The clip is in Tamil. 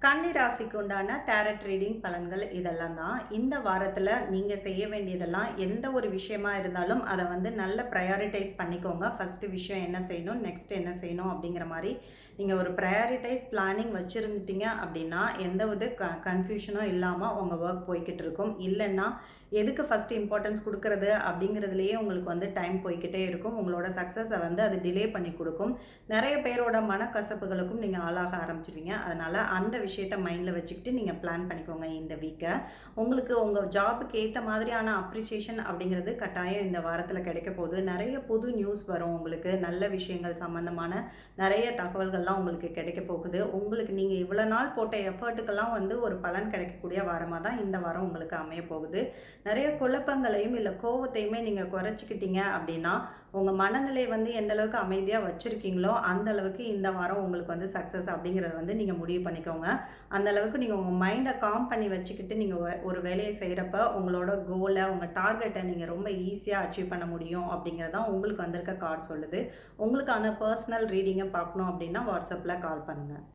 கன்னி ராசிக்கு உண்டான டேரட் ரீடிங் பலன்கள் இதெல்லாம் தான். இந்த வாரத்தில் நீங்கள் செய்ய வேண்டியதெல்லாம் எந்த ஒரு விஷயமா இருந்தாலும் அதை வந்து நல்ல ப்ரையாரிட்டைஸ் பண்ணிக்கோங்க. ஃபஸ்ட்டு விஷயம் என்ன செய்யணும், நெக்ஸ்ட் என்ன செய்யணும் அப்படிங்கிற மாதிரி நீங்கள் ஒரு ப்ரையாரிட்டைஸ் பிளானிங் வச்சுருந்துட்டீங்க அப்படின்னா எந்த ஒரு கன்ஃபியூஷனும் இல்லாமல் உங்கள் ஒர்க் போய்கிட்டு இருக்கும். இல்லைன்னா எதுக்கு ஃபஸ்ட்டு இம்பார்ட்டன்ஸ் கொடுக்குறது அப்படிங்கிறதுலையே உங்களுக்கு வந்து டைம் போய்கிட்டே இருக்கும். உங்களோட சக்ஸஸை வந்து அது டிலே பண்ணி கொடுக்கும். நிறைய பேரோட மனக்கசப்புகளுக்கும் நீங்கள் ஆளாக ஆரம்பிச்சிருவீங்க. அதனால் அந்த விஷயத்த மைண்டில் வச்சுக்கிட்டு நீங்கள் பிளான் பண்ணிக்கோங்க. இந்த வீக்கை உங்களுக்கு உங்கள் ஜாபுக்கு ஏற்ற மாதிரியான அப்ரிசியேஷன் அப்படிங்கிறது கட்டாயம் இந்த வாரத்தில் கிடைக்க போகுது. நிறைய புது நியூஸ் வரும். உங்களுக்கு நல்ல விஷயங்கள் சம்மந்தமான நிறைய தகவல்கள்லாம் உங்களுக்கு கிடைக்க போகுது. உங்களுக்கு நீங்கள் இவ்வளோ நாள் போட்ட எஃபர்ட்டுக்கெல்லாம் வந்து ஒரு பலன் கிடைக்கக்கூடிய வாரமாக தான் இந்த வாரம் உங்களுக்கு அமைய போகுது. நிறைய குழப்பங்களையும் இல்லை கோவத்தையுமே நீங்கள் குறைச்சிக்கிட்டீங்க அப்படின்னா உங்கள் மனநிலை வந்து எந்த அளவுக்கு அமைதியாக வச்சுருக்கீங்களோ அந்த அளவுக்கு இந்த வாரம் உங்களுக்கு வந்து சக்ஸஸ் அப்படிங்கிறத வந்து நீங்கள் முடிவு பண்ணிக்கோங்க. அந்த அளவுக்கு நீங்கள் உங்கள் மைண்டை காம் பண்ணி வச்சுக்கிட்டு நீங்கள் ஒரு வேலையை செய்கிறப்ப உங்களோட கோலை, உங்கள் டார்கெட்டை நீங்கள் ரொம்ப ஈஸியாக அச்சீவ் பண்ண முடியும் அப்படிங்கிறதான் உங்களுக்கு வந்திருக்க கார்டு சொல்லுது. உங்களுக்கான பர்சனல் ரீடிங்கை பார்க்கணும் அப்படின்னா வாட்ஸ்அப்பில் கால் பண்ணுங்கள்.